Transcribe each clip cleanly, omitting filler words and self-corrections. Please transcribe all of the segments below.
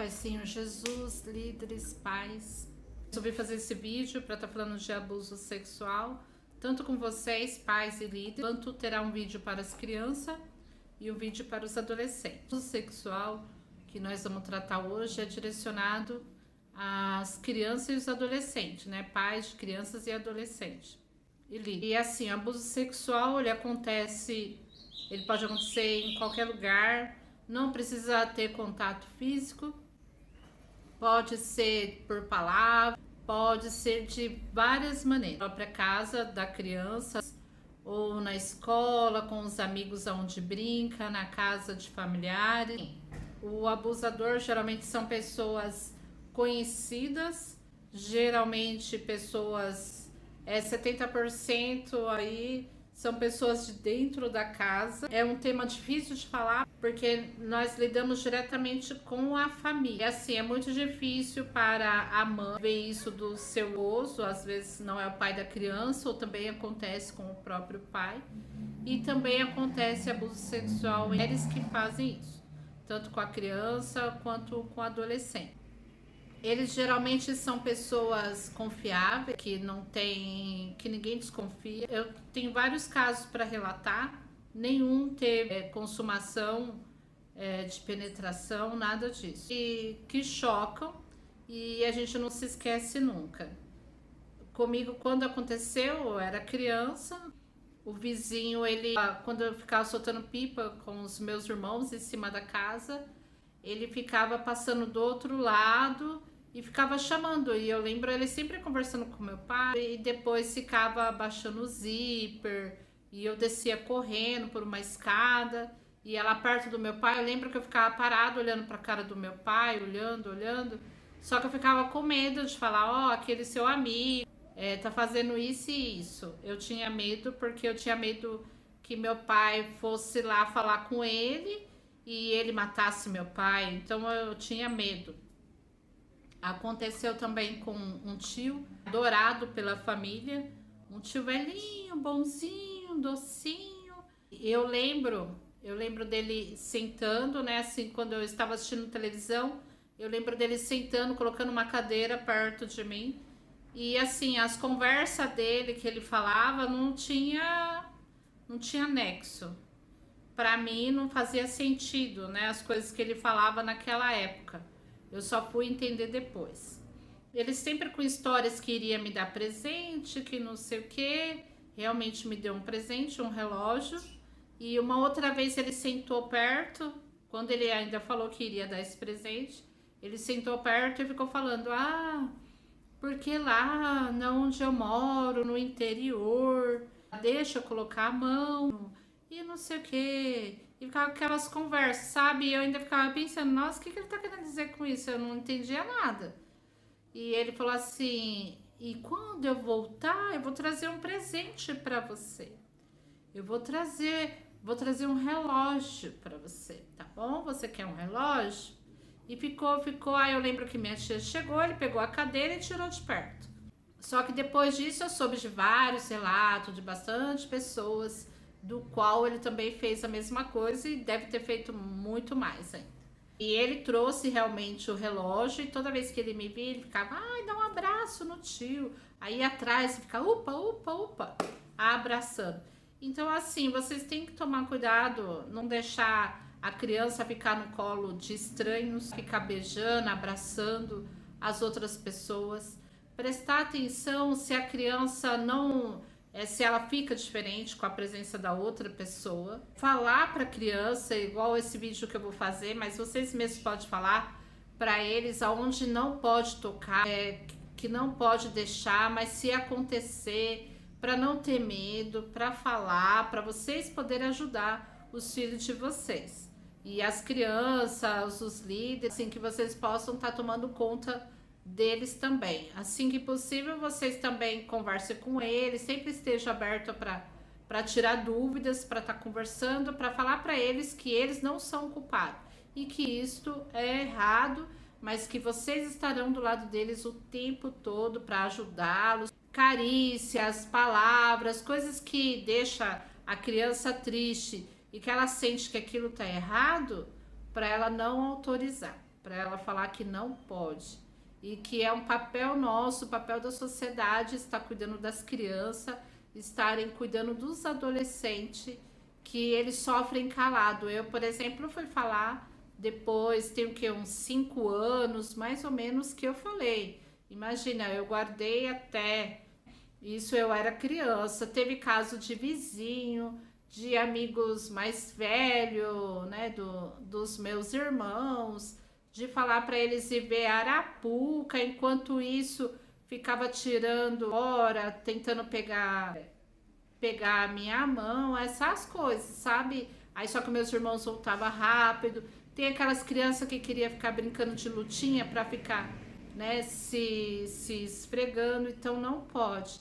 Pai Senhor Jesus, líderes, pais. Resolvi fazer esse vídeo para estar falando de abuso sexual, tanto com vocês, pais e líderes, quanto terá um vídeo para as crianças e um vídeo para os adolescentes. O abuso sexual que nós vamos tratar hoje é direcionado às crianças e os adolescentes, né? Pais de crianças e adolescentes. E assim, o abuso sexual, ele pode acontecer em qualquer lugar, não precisa ter contato físico, pode ser por palavra, pode ser de várias maneiras. Na própria casa da criança, ou na escola, com os amigos onde brinca, na casa de familiares. O abusador geralmente são pessoas conhecidas, geralmente pessoas, 70% aí são pessoas de dentro da casa. É um tema difícil de falar, porque nós lidamos diretamente com a família. Assim, é muito difícil para a mãe ver isso do seu esposo, às vezes não é o pai da criança, ou também acontece com o próprio pai. E também acontece abuso sexual em mulheres que fazem isso, tanto com a criança quanto com o adolescente. Eles geralmente são pessoas confiáveis, que ninguém desconfia. Eu tenho vários casos para relatar, nenhum teve consumação de penetração, nada disso. E que chocam e a gente não se esquece nunca. Comigo, quando aconteceu, eu era criança, o vizinho, quando eu ficava soltando pipa com os meus irmãos em cima da casa, ele ficava passando do outro lado e ficava chamando, e eu lembro ele sempre conversando com meu pai, e depois ficava baixando o zíper, e eu descia correndo por uma escada, e ela perto do meu pai, eu lembro que eu ficava parado olhando para a cara do meu pai, olhando, só que eu ficava com medo de falar, aquele seu amigo tá fazendo isso e isso. Eu tinha medo, porque eu tinha medo que meu pai fosse lá falar com ele e ele matasse meu pai, então eu tinha medo. Aconteceu também com um tio, adorado pela família, um tio velhinho, bonzinho, docinho. Eu lembro dele sentando, né, assim, quando eu estava assistindo televisão, eu lembro dele sentando, colocando uma cadeira perto de mim, e assim, as conversas dele que ele falava não tinha nexo. Para mim não fazia sentido, né, as coisas que ele falava naquela época. Eu só fui entender depois. Ele sempre com histórias que iria me dar presente, que não sei o que. Realmente me deu um presente, um relógio. E uma outra vez ele sentou perto, quando ele ainda falou que iria dar esse presente, ele sentou perto e ficou falando, porque lá onde eu moro, no interior, deixa eu colocar a mão e não sei o que. E ficava aquelas conversas, sabe? E eu ainda ficava pensando, nossa, o que ele tá querendo dizer com isso? Eu não entendia nada. E ele falou assim, e quando eu voltar, eu vou trazer um presente para você. Eu vou trazer um relógio para você, tá bom? Você quer um relógio? E ficou. Aí eu lembro que minha tia chegou, ele pegou a cadeira e tirou de perto. Só que depois disso eu soube de vários relatos de bastante pessoas do qual ele também fez a mesma coisa e deve ter feito muito mais ainda. E ele trouxe realmente o relógio, e toda vez que ele me via, ele ficava, dá um abraço no tio. Aí atrás fica, upa, abraçando. Então assim, vocês têm que tomar cuidado, não deixar a criança ficar no colo de estranhos, ficar beijando, abraçando as outras pessoas. Prestar atenção se a criança se ela fica diferente com a presença da outra pessoa. Falar para a criança, igual esse vídeo que eu vou fazer, mas vocês mesmos podem falar para eles aonde não pode tocar, que não pode deixar, mas se acontecer, para não ter medo, para falar, para vocês poderem ajudar os filhos de vocês. E as crianças, os líderes, assim, que vocês possam estar tomando conta deles também. Assim que possível, vocês também conversem com eles, sempre esteja aberto para tirar dúvidas, para estar conversando, para falar para eles que eles não são culpados e que isto é errado, mas que vocês estarão do lado deles o tempo todo para ajudá-los. Carícias, palavras, coisas que deixam a criança triste e que ela sente que aquilo está errado, para ela não autorizar. para ela falar que não pode. E que é um papel nosso, papel da sociedade, estar cuidando das crianças, estarem cuidando dos adolescentes, que eles sofrem calado. Eu, por exemplo, fui falar depois, tenho que uns 5 anos, mais ou menos, que eu falei. Imagina, eu guardei até isso, eu era criança. Teve caso de vizinho, de amigos mais velhos, né, dos meus irmãos, de falar para eles ir ver arapuca, enquanto isso ficava tirando hora, tentando pegar a minha mão, essas coisas, sabe? Aí só que meus irmãos voltavam rápido. Tem aquelas crianças que queria ficar brincando de lutinha para ficar, né, se esfregando, então não pode.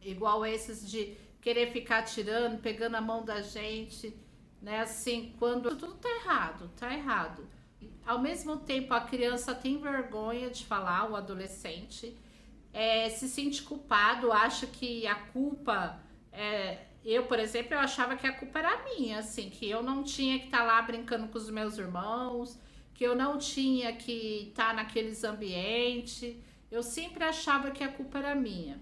Igual esses de querer ficar tirando, pegando a mão da gente, né? Assim, quando tudo tá errado, tá errado. Ao mesmo tempo, a criança tem vergonha de falar, o adolescente, se sente culpado, acha que a culpa eu, por exemplo, eu achava que a culpa era minha, assim, que eu não tinha que estar lá brincando com os meus irmãos, que eu não tinha que estar naqueles ambientes. Eu sempre achava que a culpa era minha.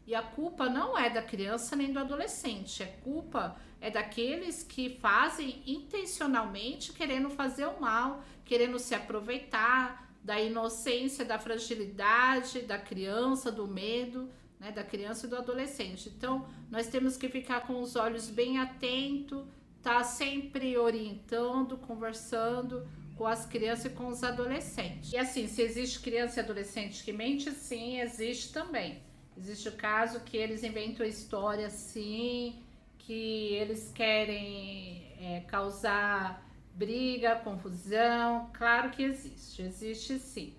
E a culpa não é da criança nem do adolescente, a culpa é daqueles que fazem intencionalmente, querendo fazer o mal, querendo se aproveitar da inocência, da fragilidade da criança, do medo, né, da criança e do adolescente. Então, nós temos que ficar com os olhos bem atentos, tá sempre orientando, conversando com as crianças e com os adolescentes. E assim, se existe criança e adolescente que mente, sim, existe também. Existe o caso que eles inventam história, sim, que eles querem causar briga, confusão. Claro que existe sim.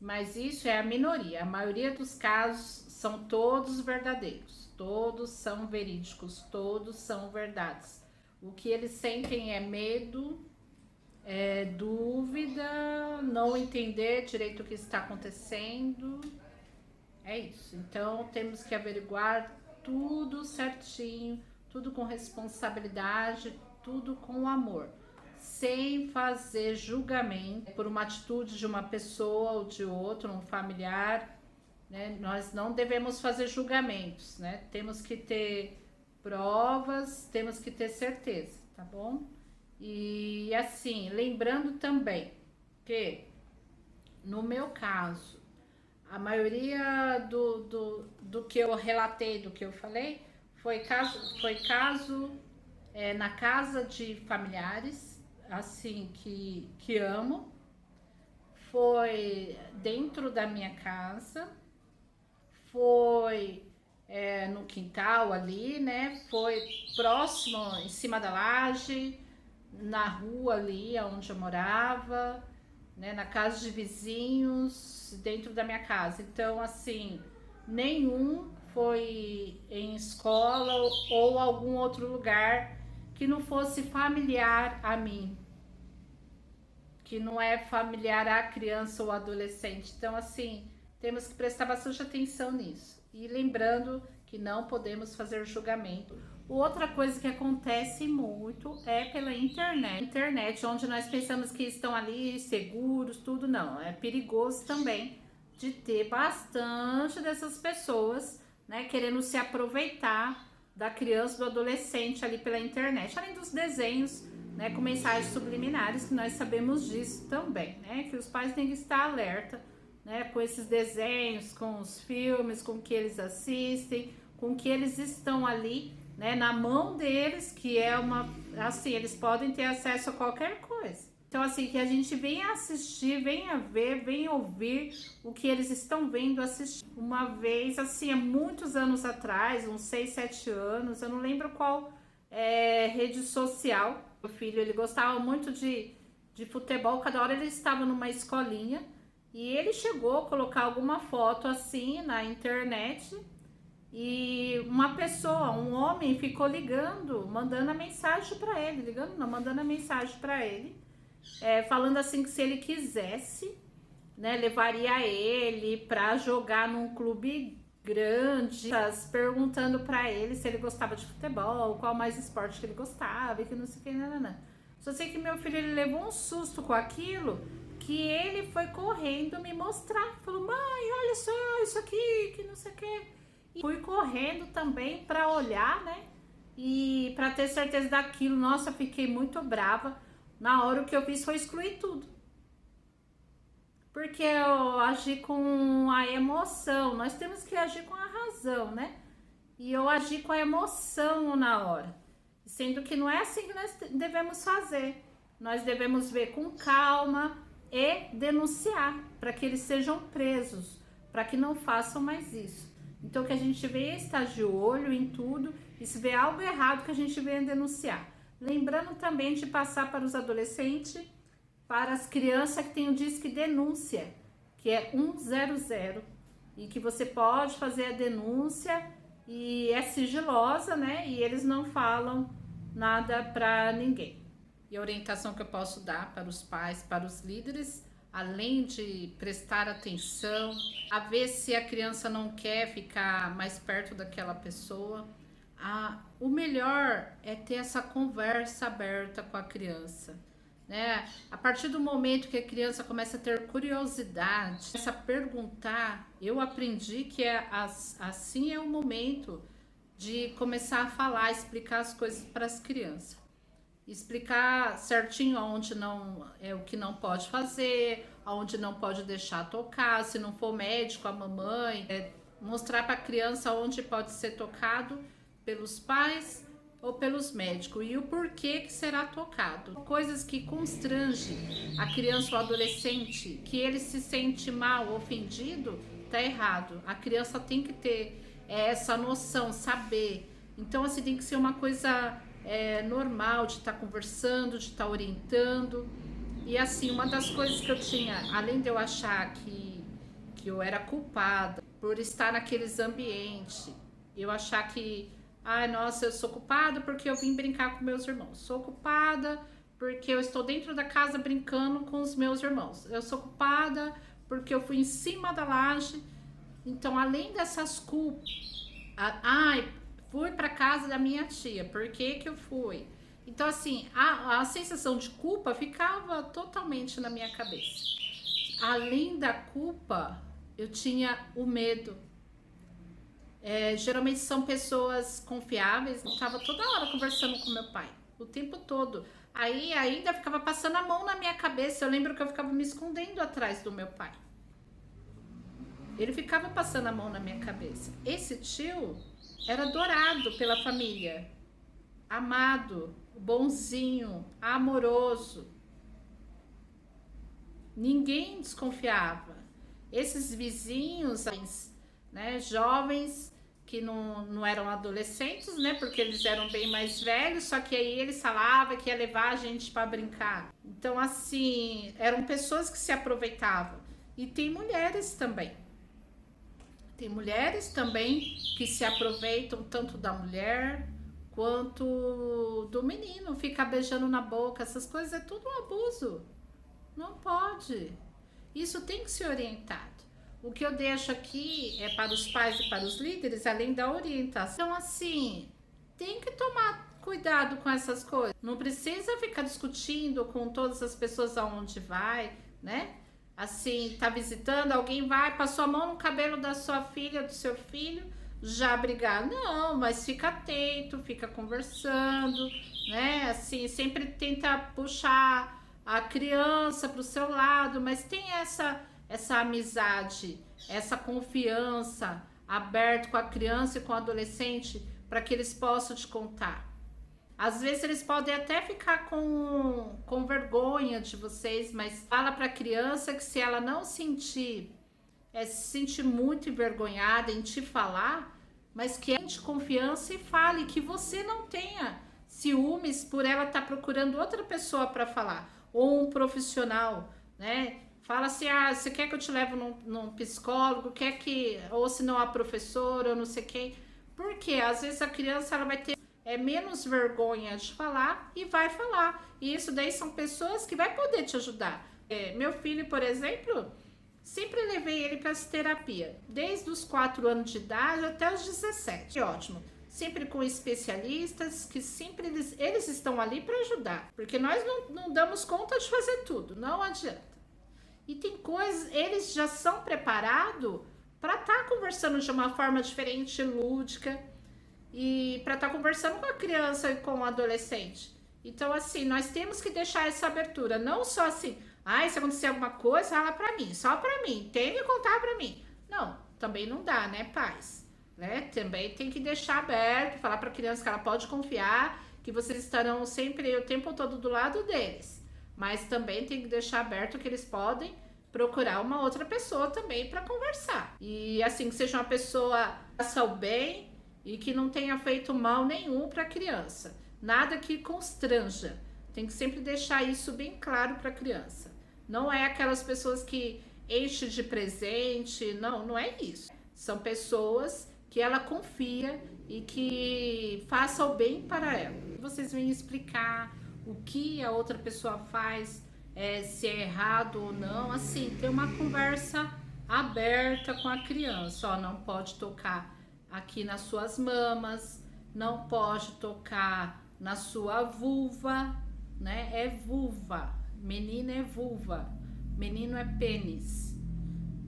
Mas isso é a minoria. A maioria dos casos são todos verdadeiros, todos são verídicos, todos são verdades. O que eles sentem é medo, é dúvida, não entender direito o que está acontecendo. É isso. Então temos que averiguar tudo certinho, tudo com responsabilidade, tudo com amor, sem fazer julgamento por uma atitude de uma pessoa ou de outra, um familiar, né? Nós não devemos fazer julgamentos, né? Temos que ter provas, temos que ter certeza, tá bom? E assim, lembrando também que no meu caso, a maioria do que eu relatei, do que eu falei, foi caso na casa de familiares, assim, que amo. Foi dentro da minha casa, foi no quintal ali, né? Foi próximo, em cima da laje, na rua ali onde eu morava, né? Na casa de vizinhos, dentro da minha casa. Então, assim, nenhum foi em escola ou algum outro lugar que não fosse familiar a mim, que não é familiar à criança ou adolescente. Então, assim, temos que prestar bastante atenção nisso. E lembrando que não podemos fazer julgamento. Outra coisa que acontece muito é pela internet. Internet, onde nós pensamos que estão ali seguros, tudo não. É perigoso também de ter bastante dessas pessoas, né, querendo se aproveitar da criança, do adolescente ali pela internet. Além dos desenhos, né, com mensagens subliminares, que nós sabemos disso também, né, que os pais têm que estar alerta, né, com esses desenhos, com os filmes, com o que eles assistem, com o que eles estão ali, né, na mão deles, que é assim, eles podem ter acesso a qualquer coisa. Então, assim, que a gente venha assistir, venha ver, venha ouvir o que eles estão vendo, assistir. Uma vez, assim, há muitos anos atrás, uns 6, 7 anos, eu não lembro qual rede social. O filho, ele gostava muito de futebol, cada hora ele estava numa escolinha e ele chegou a colocar alguma foto assim na internet e uma pessoa, um homem, ficou ligando, mandando a mensagem para ele, mandando a mensagem para ele, falando assim que se ele quisesse, né, levaria ele para jogar num clube grande, perguntando para ele se ele gostava de futebol, qual mais esporte que ele gostava, e que não sei o que, não. Só sei que meu filho, ele levou um susto com aquilo, que ele foi correndo me mostrar. Falou, mãe, olha só isso aqui, que não sei o que. E fui correndo também para olhar, né? E para ter certeza daquilo. Nossa, fiquei muito brava. Na hora o que eu fiz foi excluir tudo. Porque eu agi com a emoção. Nós temos que agir com a razão, né? E eu agi com a emoção na hora. Sendo que não é assim que nós devemos fazer. Nós devemos ver com calma e denunciar para que eles sejam presos, para que não façam mais isso. Então que a gente venha estar de olho em tudo e se vê algo errado que a gente venha denunciar. Lembrando também de passar para os adolescentes, para as crianças que tem o Disque Denúncia, que é 100, e que você pode fazer a denúncia e é sigilosa, né? E eles não falam nada para ninguém. E a orientação que eu posso dar para os pais, para os líderes, além de prestar atenção, a ver se a criança não quer ficar mais perto daquela pessoa, o melhor é ter essa conversa aberta com a criança, né? A partir do momento que a criança começa a ter curiosidade, começa a perguntar, eu aprendi que assim é o momento de começar a falar, explicar as coisas para as crianças. Explicar certinho onde não é o que não pode fazer, aonde não pode deixar tocar, se não for médico, a mamãe, mostrar para a criança onde pode ser tocado pelos pais ou pelos médicos e o porquê que será tocado. Coisas que constrangem a criança ou adolescente, que ele se sente mal, ofendido, tá errado. A criança tem que ter essa noção, saber. Então assim tem que ser uma coisa normal de estar conversando, de estar orientando. E assim, uma das coisas que eu tinha, além de eu achar que eu era culpada por estar naqueles ambientes, eu achar que, nossa, eu sou culpada porque eu vim brincar com meus irmãos, sou culpada porque eu estou dentro da casa brincando com os meus irmãos, eu sou culpada porque eu fui em cima da laje. Então, além dessas culpas, fui para casa da minha tia, por que que eu fui? Então assim, a sensação de culpa ficava totalmente na minha cabeça. Além da culpa, eu tinha o medo. Geralmente são pessoas confiáveis, eu estava toda hora conversando com meu pai, o tempo todo. Aí ainda ficava passando a mão na minha cabeça, eu lembro que eu ficava me escondendo atrás do meu pai. Ele ficava passando a mão na minha cabeça. Esse tio era adorado pela família, amado, bonzinho, amoroso. Ninguém desconfiava. Esses vizinhos, né, jovens que não eram adolescentes, né, porque eles eram bem mais velhos, só que aí eles falavam que ia levar a gente para brincar. Então, assim, eram pessoas que se aproveitavam. E tem mulheres também. Tem mulheres também que se aproveitam tanto da mulher quanto do menino, fica beijando na boca, essas coisas é tudo um abuso. Não pode. Isso tem que ser orientado. O que eu deixo aqui é para os pais e para os líderes, além da orientação. Então, assim, tem que tomar cuidado com essas coisas. Não precisa ficar discutindo com todas as pessoas aonde vai, né? Assim, tá visitando, alguém vai, passou a mão no cabelo da sua filha, do seu filho, já brigar. Não, mas fica atento, fica conversando, né? Assim, sempre tenta puxar a criança pro seu lado, mas tem essa amizade, essa confiança aberta com a criança e com o adolescente para que eles possam te contar. Às vezes eles podem até ficar com vergonha de vocês, mas fala para a criança que se ela não se sentir muito envergonhada em te falar, mas que tenha confiança e fale, que você não tenha ciúmes por ela estar procurando outra pessoa para falar, ou um profissional, né? Fala assim, você quer que eu te leve num psicólogo, ou se não a professora, ou não sei quem. Porque às vezes a criança ela vai ter menos vergonha de falar e vai falar. E isso daí são pessoas que vai poder te ajudar. Meu filho, por exemplo, sempre levei ele para essa terapia, desde os 4 anos de idade até os 17. Ótimo. Sempre com especialistas que sempre eles estão ali para ajudar. Porque nós não damos conta de fazer tudo, não adianta. coisas, eles já são preparados para estar conversando de uma forma diferente, lúdica, e para estar conversando com a criança e com o adolescente. Então, assim, nós temos que deixar essa abertura, não só assim, se acontecer alguma coisa, fala para mim, só para mim, tem que contar para mim. Não, também não dá, né, pais? Né? Também tem que deixar aberto, falar para a criança que ela pode confiar, que vocês estarão sempre, o tempo todo do lado deles. Mas também tem que deixar aberto que eles podem procurar uma outra pessoa também para conversar. E assim, que seja uma pessoa que faça o bem e que não tenha feito mal nenhum para a criança. Nada que constranja. Tem que sempre deixar isso bem claro para a criança. Não é aquelas pessoas que enchem de presente, não é isso. São pessoas que ela confia e que faça o bem para ela. Vocês vêm explicar o que a outra pessoa faz, se é errado ou não, assim, ter uma conversa aberta com a criança. Não pode tocar aqui nas suas mamas, não pode tocar na sua vulva, né? É vulva, menina é vulva, menino é pênis,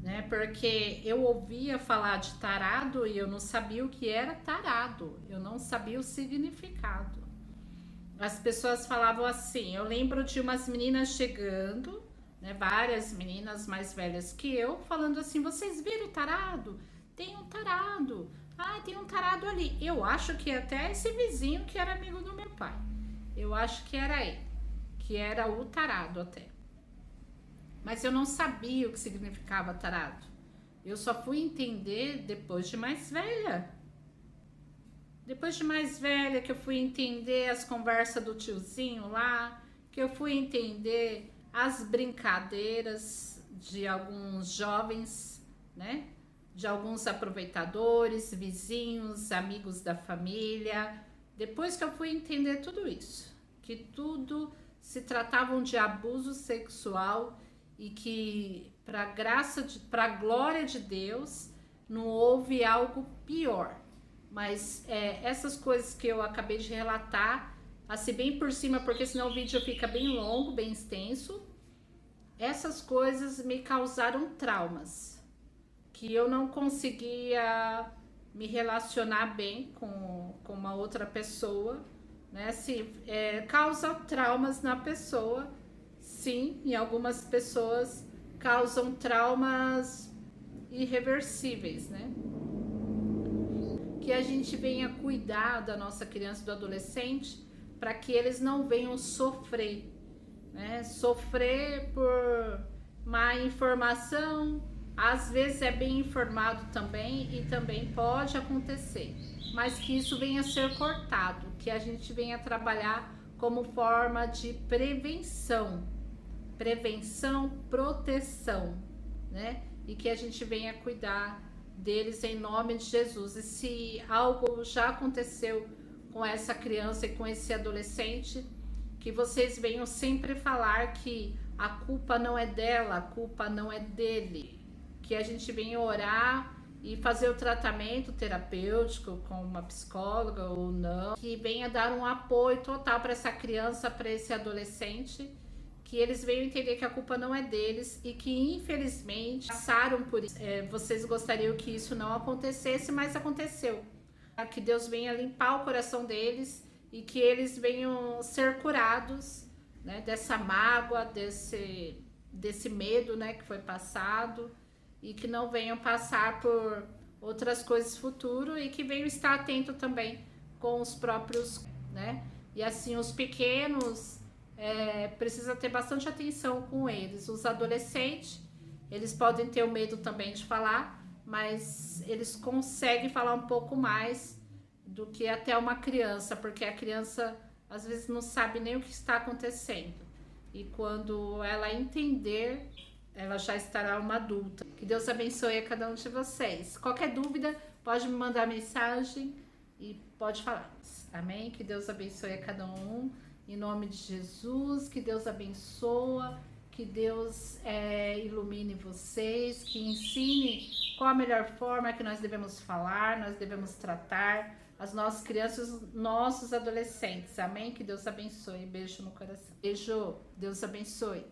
né? Porque eu ouvia falar de tarado e eu não sabia o que era tarado, eu não sabia o significado. As pessoas falavam assim, eu lembro de umas meninas chegando, né, várias meninas mais velhas que eu, falando assim, vocês viram o tarado? Tem um tarado, tem um tarado ali. Eu acho que até esse vizinho que era amigo do meu pai, eu acho que era ele, que era o tarado até. Mas eu não sabia o que significava tarado. Eu só fui entender depois de mais velha. Depois de mais velha que eu fui entender as conversas do tiozinho lá, que eu fui entender as brincadeiras de alguns jovens, né? De alguns aproveitadores, vizinhos, amigos da família. Depois que eu fui entender tudo isso, que tudo se tratavam de abuso sexual e que para a glória de Deus não houve algo pior. Mas essas coisas que eu acabei de relatar, assim bem por cima, porque senão o vídeo fica bem longo, bem extenso, essas coisas me causaram traumas, que eu não conseguia me relacionar bem com uma outra pessoa, né? Assim, causa traumas na pessoa, sim, e algumas pessoas causam traumas irreversíveis, né? Que a gente venha cuidar da nossa criança e do adolescente para que eles não venham sofrer, né? Sofrer por má informação, às vezes é bem informado também e também pode acontecer, mas que isso venha a ser cortado, que a gente venha trabalhar como forma de prevenção, proteção, né? E que a gente venha cuidar deles em nome de Jesus. E se algo já aconteceu com essa criança e com esse adolescente, que vocês venham sempre falar que a culpa não é dela, a culpa não é dele, que a gente venha orar e fazer o tratamento terapêutico com uma psicóloga ou não, que venha dar um apoio total para essa criança, para esse adolescente, que eles venham entender que a culpa não é deles e que infelizmente passaram por isso. Vocês gostariam que isso não acontecesse, mas aconteceu. Que Deus venha limpar o coração deles e que eles venham ser curados, né, dessa mágoa, desse medo, né, que foi passado, e que não venham passar por outras coisas futuro e que venham estar atento também com os próprios, né? E assim, os pequenos precisa ter bastante atenção com eles. Os adolescentes, eles podem ter o medo também de falar, mas eles conseguem falar um pouco mais do que até uma criança, porque a criança às vezes não sabe nem o que está acontecendo. E quando ela entender, ela já estará uma adulta. Que Deus abençoe a cada um de vocês. Qualquer dúvida, pode me mandar mensagem e pode falar. Amém? Que Deus abençoe a cada um. Em nome de Jesus, que Deus abençoa, que Deus ilumine vocês, que ensine qual a melhor forma que nós devemos falar, nós devemos tratar as nossas crianças, os nossos adolescentes. Amém? Que Deus abençoe. Beijo no coração. Beijo. Deus abençoe.